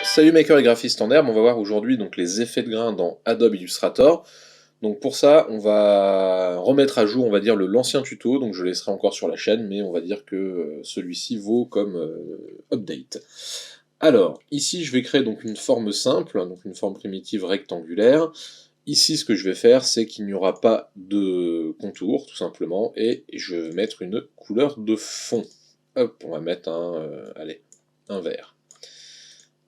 Salut maker et graphiste en herbe, on va voir aujourd'hui donc les effets de grain dans Adobe Illustrator. Donc pour ça, on va remettre à jour, on va dire, l'ancien tuto, donc je laisserai encore sur la chaîne, mais on va dire que celui-ci vaut comme update. Alors, ici je vais créer donc une forme simple, donc une forme primitive rectangulaire. Ici ce que je vais faire, c'est qu'il n'y aura pas de contour, tout simplement, et je vais mettre une couleur de fond. Hop, on va mettre allez, un vert.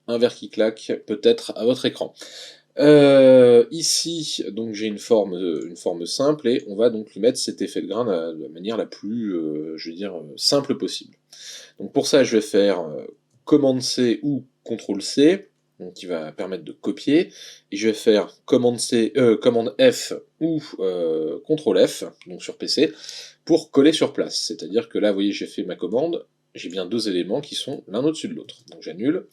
Un vert qui claque peut-être à votre écran. Ici, donc j'ai une forme simple et on va donc lui mettre cet effet de grain de la manière la plus, je veux dire, simple possible. Donc pour ça, je vais faire commande C ou CTRL C, donc qui va permettre de copier, et je vais faire commande F ou CTRL F, donc sur PC, pour coller sur place. C'est-à-dire que là, vous voyez, j'ai fait ma commande, j'ai bien deux éléments qui sont l'un au-dessus de l'autre. Donc j'annule.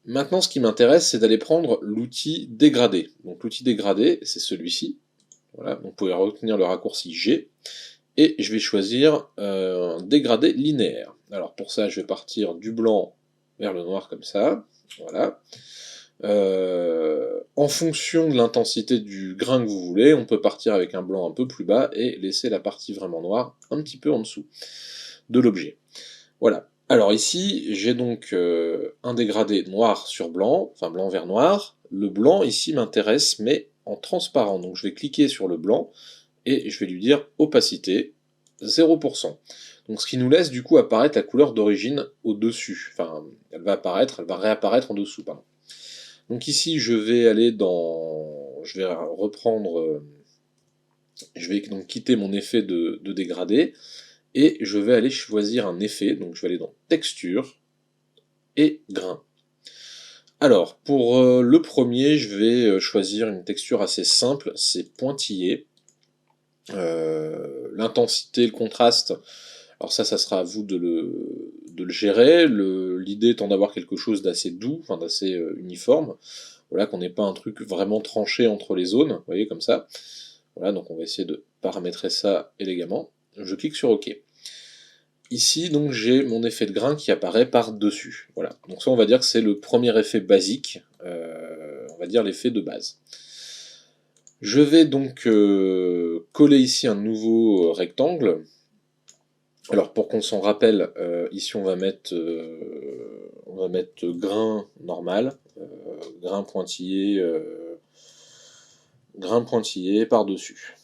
Maintenant, ce qui m'intéresse, c'est d'aller prendre l'outil dégradé. Donc l'outil dégradé, c'est celui-ci. Voilà, donc vous pouvez retenir le raccourci G. Et je vais choisir un dégradé linéaire. Alors pour ça, je vais partir du blanc vers le noir comme ça. Voilà. En fonction de l'intensité du grain que vous voulez, on peut partir avec un blanc un peu plus bas et laisser la partie vraiment noire un petit peu en dessous de l'objet. Voilà. Alors ici, j'ai donc un dégradé noir sur blanc, enfin blanc vers noir. Le blanc ici m'intéresse, mais en transparent. Donc je vais cliquer sur le blanc et je vais lui dire opacité 0%. Donc ce qui nous laisse du coup apparaître la couleur d'origine au-dessus. Enfin, elle va réapparaître en dessous, pardon. Donc ici, je vais aller dans... Je vais reprendre... Je vais donc quitter mon effet de dégradé et je vais aller choisir un effet, donc je vais aller dans texture et grain. Alors, pour le premier, je vais choisir une texture assez simple, c'est pointillé. L'intensité, le contraste, alors ça sera à vous de le gérer. L'idée étant d'avoir quelque chose d'assez doux, enfin d'assez uniforme. Voilà, qu'on n'ait pas un truc vraiment tranché entre les zones, vous voyez, comme ça. Voilà, donc on va essayer de paramétrer ça élégamment. Je clique sur OK. Ici, donc, j'ai mon effet de grain qui apparaît par-dessus. Voilà. Donc ça, on va dire que c'est le premier effet basique, on va dire l'effet de base. Je vais donc coller ici un nouveau rectangle. Alors pour qu'on s'en rappelle, ici on va mettre grain normal, grain pointillé par-dessus.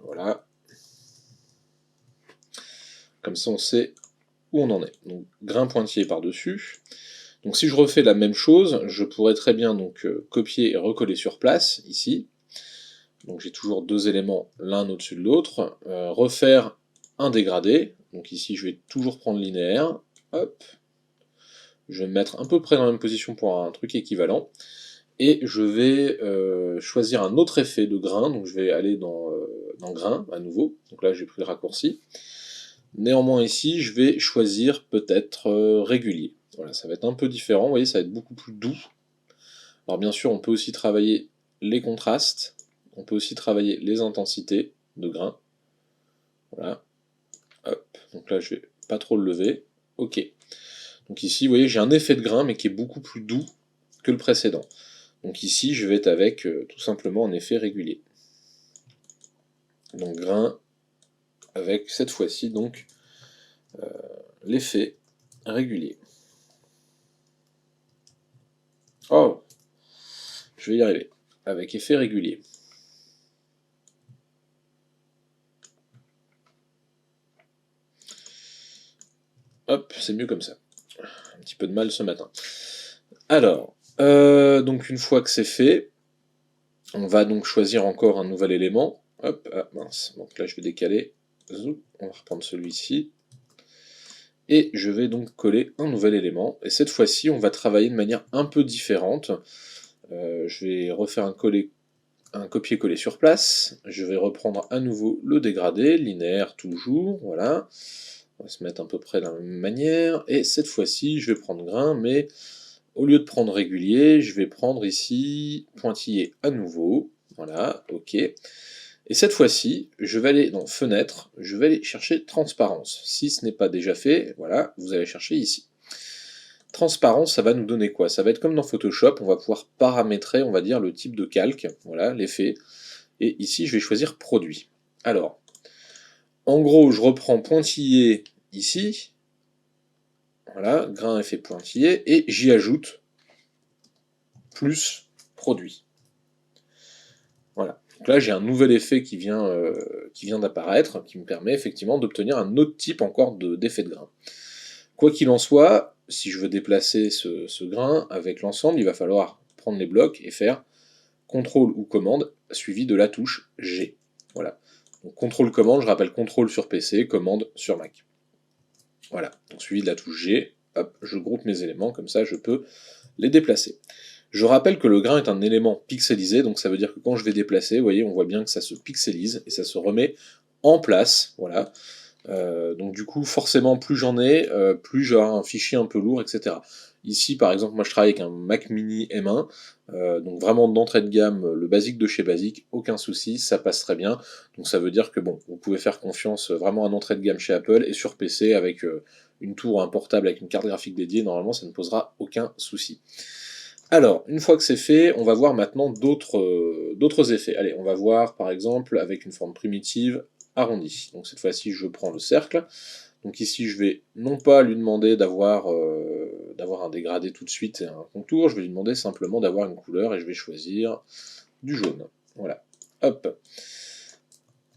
Voilà. Comme ça on sait où on en est. Donc grain pointillé par-dessus. Donc si je refais la même chose, je pourrais très bien donc copier et recoller sur place, ici. Donc j'ai toujours deux éléments l'un au-dessus de l'autre. Refaire un dégradé. Donc ici je vais toujours prendre linéaire. Hop. Je vais me mettre à peu près dans la même position pour un truc équivalent. Et je vais choisir un autre effet de grain. Donc je vais aller dans grain à nouveau. Donc là j'ai pris le raccourci. Néanmoins ici je vais choisir peut-être régulier. Voilà, ça va être un peu différent. Vous voyez, ça va être beaucoup plus doux. Alors bien sûr on peut aussi travailler les contrastes. On peut aussi travailler les intensités de grain. Voilà. Hop. Donc là, je vais pas trop le lever. Ok. Donc ici, vous voyez, j'ai un effet de grain, mais qui est beaucoup plus doux que le précédent. Donc ici, je vais être avec tout simplement un effet régulier. Donc grain, avec cette fois-ci, donc, l'effet régulier. Oh, je vais y arriver. Avec effet régulier. Hop, c'est mieux comme ça. Un petit peu de mal ce matin. Alors, donc une fois que c'est fait, on va donc choisir encore un nouvel élément. Hop, ah mince, donc là je vais décaler. Zoom, on va reprendre celui-ci. Et je vais donc coller un nouvel élément. Et cette fois-ci, on va travailler de manière un peu différente. Je vais refaire un copier-coller sur place. Je vais reprendre à nouveau le dégradé, linéaire toujours, voilà. On va se mettre à peu près de la même manière. Et cette fois-ci, je vais prendre grain, mais au lieu de prendre régulier, je vais prendre ici pointillé à nouveau. Voilà, ok. Et cette fois-ci, je vais aller dans Fenêtre, je vais aller chercher Transparence. Si ce n'est pas déjà fait, voilà, vous allez chercher ici. transparent, ça va nous donner quoi? Ça va être comme dans Photoshop, on va pouvoir paramétrer, on va dire, le type de calque, voilà, l'effet. Et ici, je vais choisir produit. Alors, en gros, je reprends pointillé ici, voilà, grain effet pointillé, et j'y ajoute plus produit. Voilà. Donc là, j'ai un nouvel effet qui vient d'apparaître, qui me permet effectivement d'obtenir un autre type encore d'effet de grain. Quoi qu'il en soit, si je veux déplacer ce grain avec l'ensemble, il va falloir prendre les blocs et faire CTRL ou commande suivi de la touche G. Voilà. Donc CTRL commande, je rappelle CTRL sur PC, commande sur Mac. Voilà. Donc suivi de la touche G, hop, je groupe mes éléments, comme ça je peux les déplacer. Je rappelle que le grain est un élément pixelisé, donc ça veut dire que quand je vais déplacer, vous voyez, on voit bien que ça se pixelise et ça se remet en place, voilà. Donc du coup, forcément, plus j'en ai, plus j'aurai un fichier un peu lourd, etc. Ici, par exemple, moi je travaille avec un Mac Mini M1, donc vraiment d'entrée de gamme, le basique de chez Basique, aucun souci, ça passe très bien. Donc ça veut dire que bon, vous pouvez faire confiance vraiment à l'entrée de gamme chez Apple, et sur PC avec une tour ou un portable avec une carte graphique dédiée, normalement ça ne posera aucun souci. Alors, une fois que c'est fait, on va voir maintenant d'autres effets. Allez, on va voir par exemple avec une forme primitive arrondie. Donc cette fois-ci, je prends le cercle. Donc ici, je vais non pas lui demander d'avoir un dégradé tout de suite et un contour, je vais lui demander simplement d'avoir une couleur et je vais choisir du jaune. Voilà. Hop.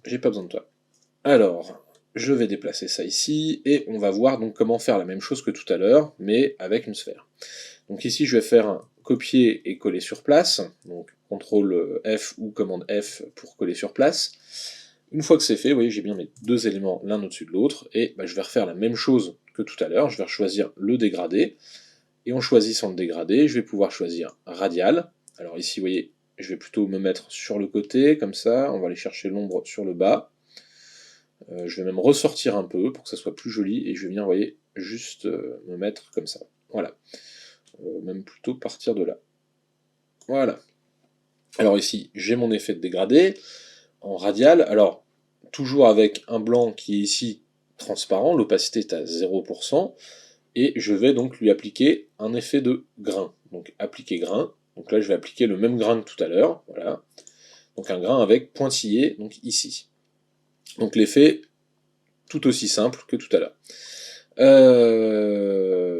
J'ai pas besoin de toi. Alors, je vais déplacer ça ici et on va voir donc comment faire la même chose que tout à l'heure, mais avec une sphère. Donc ici, je vais faire un copier et coller sur place. Donc CTRL F ou commande F pour coller sur place. Une fois que c'est fait, vous voyez, j'ai bien mes deux éléments l'un au-dessus de l'autre. Et je vais refaire la même chose que tout à l'heure. Je vais choisir le dégradé. Et en choisissant le dégradé, je vais pouvoir choisir radial. Alors ici, vous voyez, je vais plutôt me mettre sur le côté, comme ça. On va aller chercher l'ombre sur le bas. Je vais même ressortir un peu pour que ça soit plus joli. Et je vais venir, vous voyez, juste me mettre comme ça. Voilà. Même plutôt partir de là. Voilà. Alors ici, j'ai mon effet de dégradé en radial. Alors, toujours avec un blanc qui est ici transparent, l'opacité est à 0%, et je vais donc lui appliquer un effet de grain. Donc appliquer grain. Donc là, je vais appliquer le même grain que tout à l'heure. Voilà. Donc un grain avec pointillé, donc ici. Donc l'effet tout aussi simple que tout à l'heure.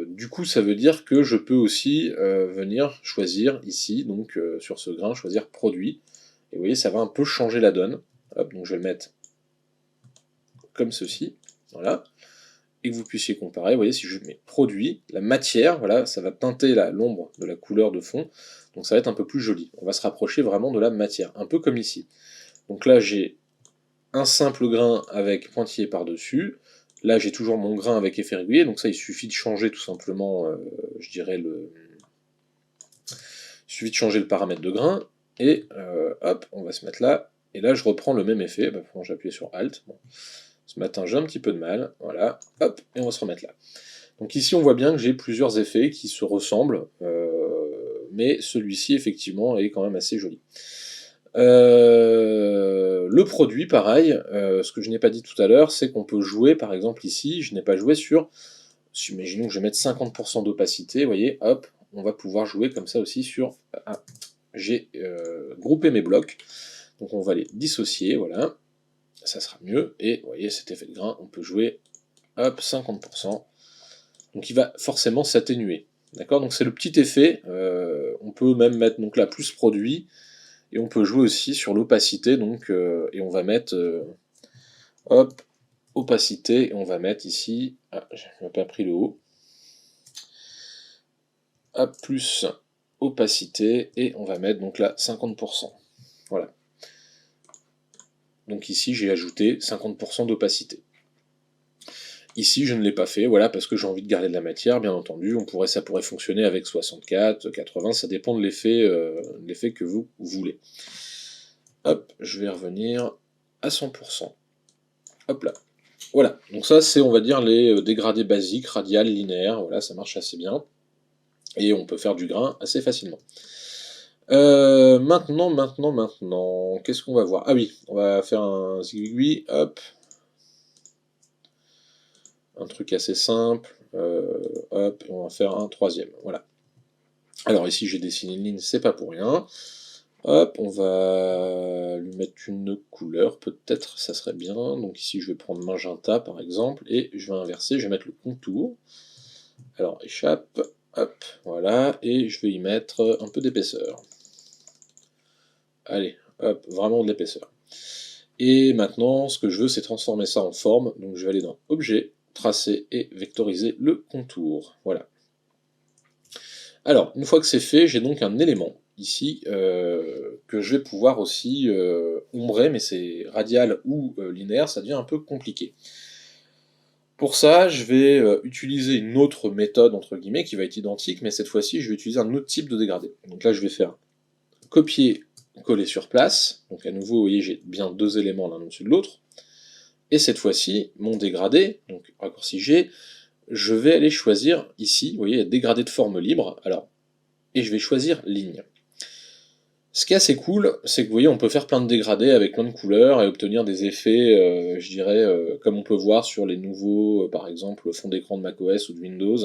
Du coup, ça veut dire que je peux aussi venir choisir ici, donc sur ce grain, choisir produit. Et vous voyez, ça va un peu changer la donne. Hop, donc je vais le mettre comme ceci, voilà. Et que vous puissiez comparer, vous voyez, si je mets produit, la matière, voilà, ça va teinter l'ombre de la couleur de fond, donc ça va être un peu plus joli. On va se rapprocher vraiment de la matière, un peu comme ici. Donc là, j'ai un simple grain avec pointillé par-dessus. Là, j'ai toujours mon grain avec effet régulier, donc ça, il suffit de changer tout simplement, je dirais, il suffit de changer le paramètre de grain, et hop, on va se mettre là, et là, je reprends le même effet, quand j'appuie sur Alt. Bon. Ce matin, j'ai un petit peu de mal, voilà, hop, et on va se remettre là. Donc ici, on voit bien que j'ai plusieurs effets qui se ressemblent, mais celui-ci, effectivement, est quand même assez joli. Le produit, pareil, ce que je n'ai pas dit tout à l'heure, c'est qu'on peut jouer, par exemple ici, je n'ai pas joué sur, imaginons que je vais mettre 50% d'opacité, vous voyez, hop, on va pouvoir jouer comme ça aussi sur, j'ai groupé mes blocs, donc on va les dissocier, voilà, ça sera mieux, et vous voyez, cet effet de grain, on peut jouer, hop, 50%, donc il va forcément s'atténuer, d'accord, donc c'est le petit effet, on peut même mettre donc là plus produit, et on peut jouer aussi sur l'opacité, donc, et on va mettre, hop, opacité, et on va mettre ici, je n'ai pas pris le haut, hop, plus opacité, et on va mettre donc là 50%, voilà. Donc ici j'ai ajouté 50% d'opacité. Ici je ne l'ai pas fait, voilà, parce que j'ai envie de garder de la matière, bien entendu, ça pourrait fonctionner avec 64, 80, ça dépend de l'effet que vous voulez. Hop, je vais revenir à 100%. Hop là. Voilà, donc ça c'est on va dire les dégradés basiques, radial, linéaire, voilà, ça marche assez bien. Et on peut faire du grain assez facilement. Maintenant, qu'est-ce qu'on va voir? Ah oui, on va faire un zigouigui, hop. Un truc assez simple. hop, on va faire un troisième, voilà. Alors ici j'ai dessiné une ligne, c'est pas pour rien. Hop, on va lui mettre une couleur, peut-être, ça serait bien. Donc ici je vais prendre magenta par exemple, et je vais inverser, je vais mettre le contour. Alors échappe, hop, voilà, et je vais y mettre un peu d'épaisseur. Allez, hop, vraiment de l'épaisseur. Et maintenant, ce que je veux, c'est transformer ça en forme, donc je vais aller dans Objet, Tracer et vectoriser le contour. Voilà. Alors, une fois que c'est fait, j'ai donc un élément ici que je vais pouvoir aussi ombrer, mais c'est radial ou linéaire, ça devient un peu compliqué. Pour ça, je vais utiliser une autre méthode, entre guillemets, qui va être identique, mais cette fois-ci, je vais utiliser un autre type de dégradé. Donc là, je vais faire copier, coller sur place. Donc à nouveau, vous voyez, j'ai bien deux éléments l'un au-dessus de l'autre. Et cette fois-ci, mon dégradé, donc raccourci G, je vais aller choisir ici, vous voyez, dégradé de forme libre, alors, et je vais choisir ligne. Ce qui est assez cool, c'est que vous voyez, on peut faire plein de dégradés avec plein de couleurs et obtenir des effets, je dirais, comme on peut voir sur les nouveaux, par exemple, fond d'écran de macOS ou de Windows,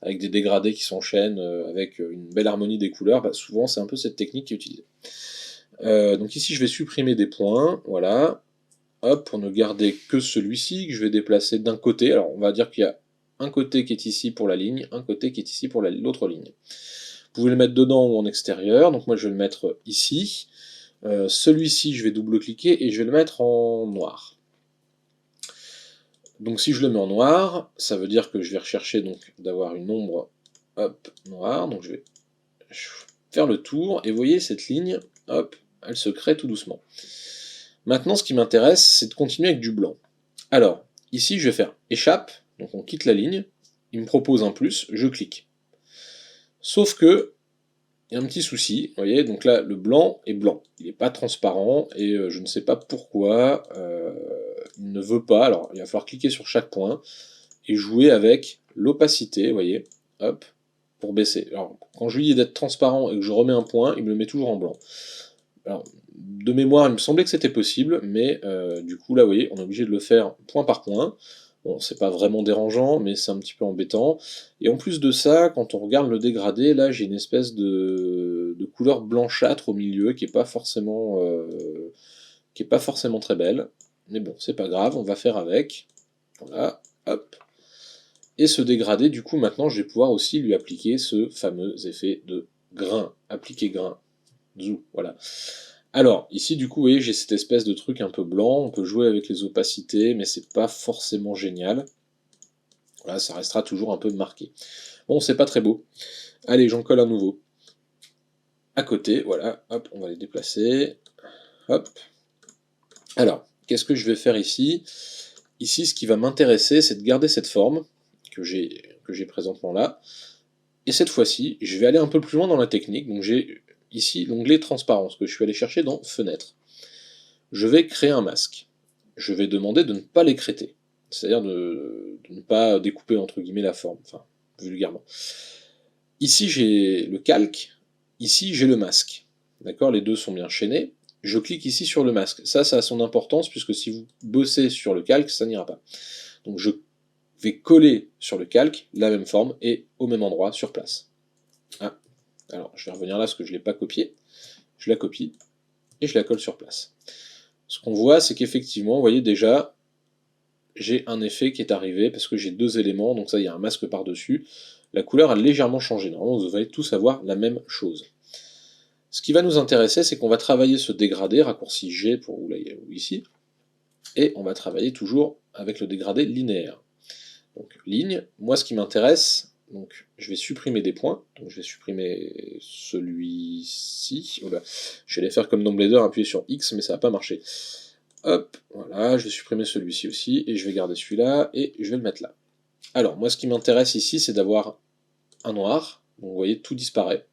avec des dégradés qui s'enchaînent avec une belle harmonie des couleurs. Bah, souvent, c'est un peu cette technique qui est utilisée. Donc ici, je vais supprimer des points, voilà. Hop, pour ne garder que celui-ci, que je vais déplacer d'un côté. Alors, on va dire qu'il y a un côté qui est ici pour la ligne, un côté qui est ici pour l'autre ligne. Vous pouvez le mettre dedans ou en extérieur, donc moi je vais le mettre ici. Celui-ci, je vais double-cliquer et je vais le mettre en noir. Donc si je le mets en noir, ça veut dire que je vais rechercher donc d'avoir une ombre hop, noire. Donc je vais faire le tour, et vous voyez cette ligne, hop, elle se crée tout doucement. Maintenant, ce qui m'intéresse, c'est de continuer avec du blanc. Alors, ici, je vais faire échappe, donc on quitte la ligne, il me propose un plus, je clique. Sauf que, il y a un petit souci, vous voyez, donc là, le blanc est blanc, il n'est pas transparent, et je ne sais pas pourquoi, il ne veut pas, alors il va falloir cliquer sur chaque point, et jouer avec l'opacité, vous voyez, hop, pour baisser. Alors, quand je lui dis d'être transparent et que je remets un point, il me le met toujours en blanc. Alors, de mémoire, il me semblait que c'était possible, mais du coup, là, vous voyez, on est obligé de le faire point par point. Bon, c'est pas vraiment dérangeant, mais c'est un petit peu embêtant. Et en plus de ça, quand on regarde le dégradé, là, j'ai une espèce de couleur blanchâtre au milieu qui est pas forcément, très belle. Mais bon, c'est pas grave, on va faire avec. Voilà, hop. Et ce dégradé, du coup, maintenant, je vais pouvoir aussi lui appliquer ce fameux effet de grain. Appliquer grain. Zou, voilà. Alors, ici, du coup, vous voyez, j'ai cette espèce de truc un peu blanc, on peut jouer avec les opacités, mais c'est pas forcément génial. Voilà, ça restera toujours un peu marqué. Bon, c'est pas très beau. Allez, j'en colle un nouveau. À côté, voilà, hop, on va les déplacer. Hop. Alors, qu'est-ce que je vais faire ici? Ici, ce qui va m'intéresser, c'est de garder cette forme que j'ai présentement là. Et cette fois-ci, je vais aller un peu plus loin dans la technique. Donc j'ai ici l'onglet transparence que je suis allé chercher dans Fenêtre. Je vais créer un masque. Je vais demander de ne pas l'écrêter, c'est-à-dire de ne pas découper entre guillemets la forme, enfin vulgairement. Ici j'ai le calque, ici j'ai le masque. D'accord, les deux sont bien chaînés. Je clique ici sur le masque. Ça a son importance puisque si vous bossez sur le calque, ça n'ira pas. Donc je vais coller sur le calque la même forme et au même endroit sur place. Ah, alors je vais revenir là parce que je ne l'ai pas copié. Je la copie et je la colle sur place. Ce qu'on voit, c'est qu'effectivement, vous voyez déjà, j'ai un effet qui est arrivé parce que j'ai deux éléments, donc ça, il y a un masque par-dessus. La couleur a légèrement changé. Normalement, vous allez tous avoir la même chose. Ce qui va nous intéresser, c'est qu'on va travailler ce dégradé, raccourci G pour ou ici, et on va travailler toujours avec le dégradé linéaire. Donc ligne, moi ce qui m'intéresse, donc je vais supprimer des points, donc je vais supprimer celui-ci, voilà. Je vais les faire comme dans Blender, appuyer sur X, mais ça va pas marcher. Hop, voilà, je vais supprimer celui-ci aussi, et je vais garder celui-là, et je vais le mettre là. Alors, moi ce qui m'intéresse ici, c'est d'avoir un noir, donc vous voyez, tout disparaît.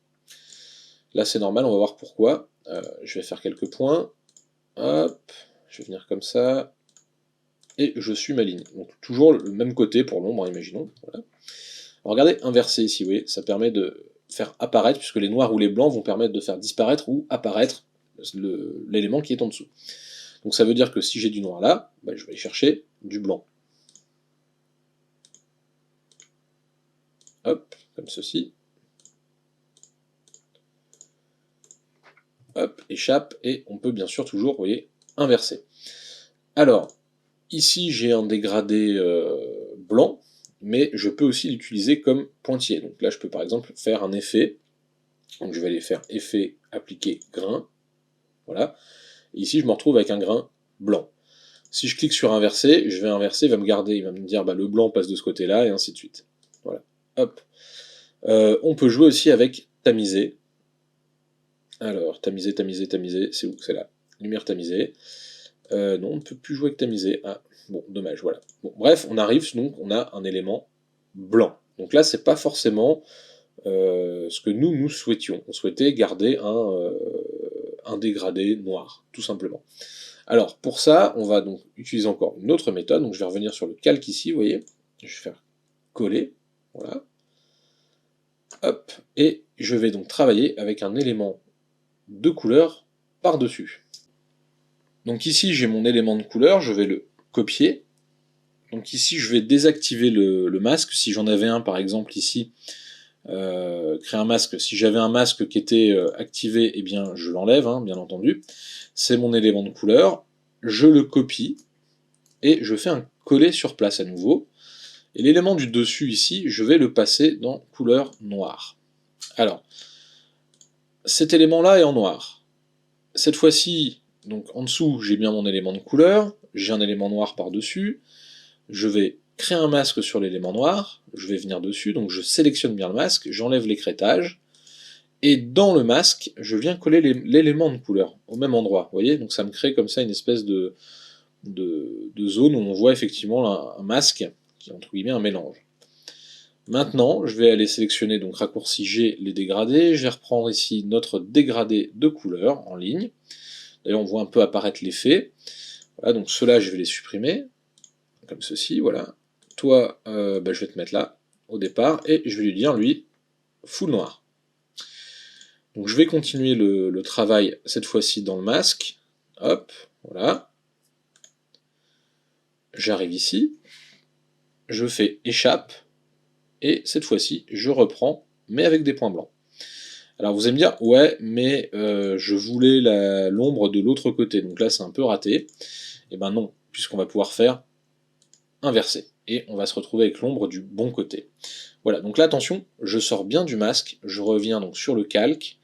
Là c'est normal, on va voir pourquoi. Je vais faire quelques points, hop, je vais venir comme ça, et je suis ma ligne. Donc toujours le même côté pour l'ombre, imaginons. Voilà. Alors, regardez, inversé ici, vous voyez, ça permet de faire apparaître, puisque les noirs ou les blancs vont permettre de faire disparaître ou apparaître l'élément qui est en dessous. Donc ça veut dire que si j'ai du noir là, bah, je vais aller chercher du blanc. hop, comme ceci. Hop, échappe, et on peut bien sûr toujours, vous voyez, inverser. Alors, ici j'ai un dégradé blanc, mais je peux aussi l'utiliser comme pointillé. Donc là je peux par exemple faire un effet, donc je vais aller faire effet, appliquer, grain, voilà. Et ici je me retrouve avec un grain blanc. Si je clique sur inverser, je vais inverser, il va me garder, il va me dire bah, le blanc passe de ce côté-là, et ainsi de suite. Voilà, hop. On peut jouer aussi avec tamiser. Alors, tamiser, tamiser, tamiser, c'est où? C'est là. Lumière tamisée. Non, on ne peut plus jouer avec tamiser. Ah, bon, dommage, voilà. Bon, bref, on arrive, donc on a un élément blanc. Donc là, c'est pas forcément ce que nous souhaitions. On souhaitait garder un dégradé noir, tout simplement. Alors, pour ça, on va donc utiliser encore une autre méthode. Donc je vais revenir sur le calque ici, vous voyez. Je vais faire coller, voilà. Hop, et je vais donc travailler avec un élément de couleur par-dessus. Donc ici j'ai mon élément de couleur, je vais le copier. Donc ici je vais désactiver le masque, si j'en avais un par exemple ici, créer un masque, si j'avais un masque qui était activé, eh bien je l'enlève, hein, bien entendu. C'est mon élément de couleur, je le copie, et je fais un coller sur place à nouveau. Et l'élément du dessus ici, je vais le passer dans couleur noire. Alors, cet élément-là est en noir. Cette fois-ci, donc en dessous, j'ai bien mon élément de couleur, j'ai un élément noir par-dessus, je vais créer un masque sur l'élément noir, je vais venir dessus, donc je sélectionne bien le masque, j'enlève l'écrêtage, et dans le masque, je viens coller l'élément de couleur, au même endroit, vous voyez, donc ça me crée comme ça une espèce de zone où on voit effectivement un masque, qui est entre guillemets un mélange. Maintenant, je vais aller sélectionner, donc raccourci G, les dégradés, je vais reprendre ici notre dégradé de couleur en ligne. D'ailleurs, on voit un peu apparaître l'effet. Voilà, donc ceux-là, je vais les supprimer, comme ceci, voilà. Toi, bah, je vais te mettre là, au départ, et je vais lui dire, lui, full noir. Donc je vais continuer le travail, cette fois-ci dans le masque. Hop, voilà. J'arrive ici, je fais échappe, et cette fois-ci, je reprends, mais avec des points blancs. Alors vous allez me dire, ouais, mais je voulais l'ombre de l'autre côté, donc là c'est un peu raté. Et ben non, puisqu'on va pouvoir faire inverser, et on va se retrouver avec l'ombre du bon côté. Voilà, donc là attention, je sors bien du masque, je reviens donc sur le calque,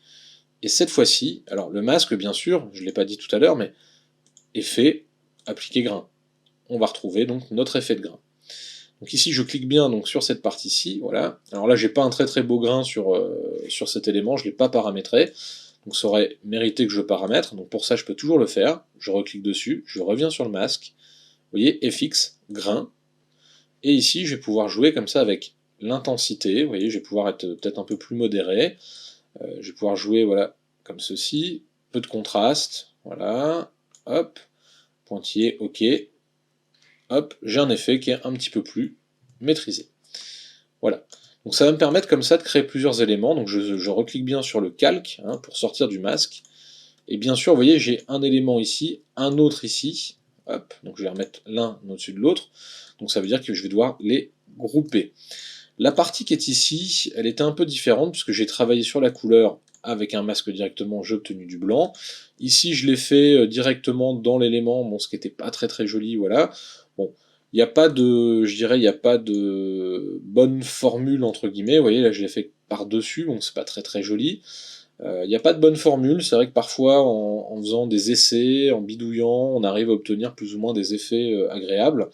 et cette fois-ci, alors le masque bien sûr, je ne l'ai pas dit tout à l'heure, mais effet, appliquer grain. On va retrouver donc notre effet de grain. Donc ici je clique bien donc sur cette partie-ci, voilà. Alors là j'ai pas un très très beau grain sur cet élément, je ne l'ai pas paramétré, donc ça aurait mérité que je le paramètre, donc pour ça je peux toujours le faire, je reclique dessus, je reviens sur le masque, vous voyez, FX, grain, et ici je vais pouvoir jouer comme ça avec l'intensité, vous voyez, je vais pouvoir être peut-être un peu plus modéré, je vais pouvoir jouer voilà, comme ceci, peu de contraste, voilà, hop, pointillé, ok, hop, j'ai un effet qui est un petit peu plus maîtrisé. Voilà. Donc ça va me permettre comme ça de créer plusieurs éléments, donc je reclique bien sur le calque hein, pour sortir du masque, et bien sûr, vous voyez, j'ai un élément ici, un autre ici, hop, donc je vais remettre l'un au-dessus de l'autre, donc ça veut dire que je vais devoir les grouper. La partie qui est ici, elle était un peu différente, puisque j'ai travaillé sur la couleur avec un masque directement, j'ai obtenu du blanc. Ici, je l'ai fait directement dans l'élément, bon, ce qui n'était pas très très joli, voilà. Bon, il n'y a pas de, je dirais, il n'y a pas de bonne formule, entre guillemets, vous voyez, là je l'ai fait par-dessus, donc c'est pas très très joli. Il n'y a pas de bonne formule, c'est vrai que parfois en faisant des essais, en bidouillant, on arrive à obtenir plus ou moins des effets agréables.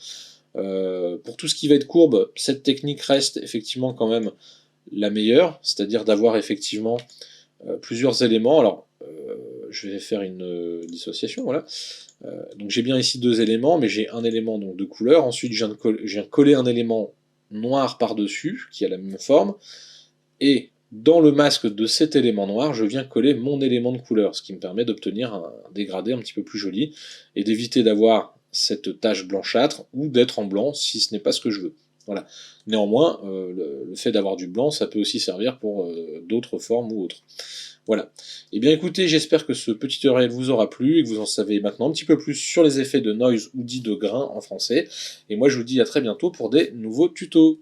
Pour tout ce qui va être courbe, cette technique reste effectivement quand même la meilleure, c'est-à-dire d'avoir effectivement plusieurs éléments. Alors, je vais faire une dissociation, voilà. Donc j'ai bien ici deux éléments, mais j'ai un élément donc, de couleur, ensuite je viens de coller un élément noir par-dessus, qui a la même forme, et dans le masque de cet élément noir, je viens coller mon élément de couleur, ce qui me permet d'obtenir un dégradé un petit peu plus joli, et d'éviter d'avoir cette tache blanchâtre, ou d'être en blanc si ce n'est pas ce que je veux. Voilà. Néanmoins, le fait d'avoir du blanc, ça peut aussi servir pour d'autres formes ou autres. Voilà. Et bien écoutez, j'espère que ce petit tutoriel vous aura plu, et que vous en savez maintenant un petit peu plus sur les effets de noise ou dit de grain en français. Et moi je vous dis à très bientôt pour des nouveaux tutos.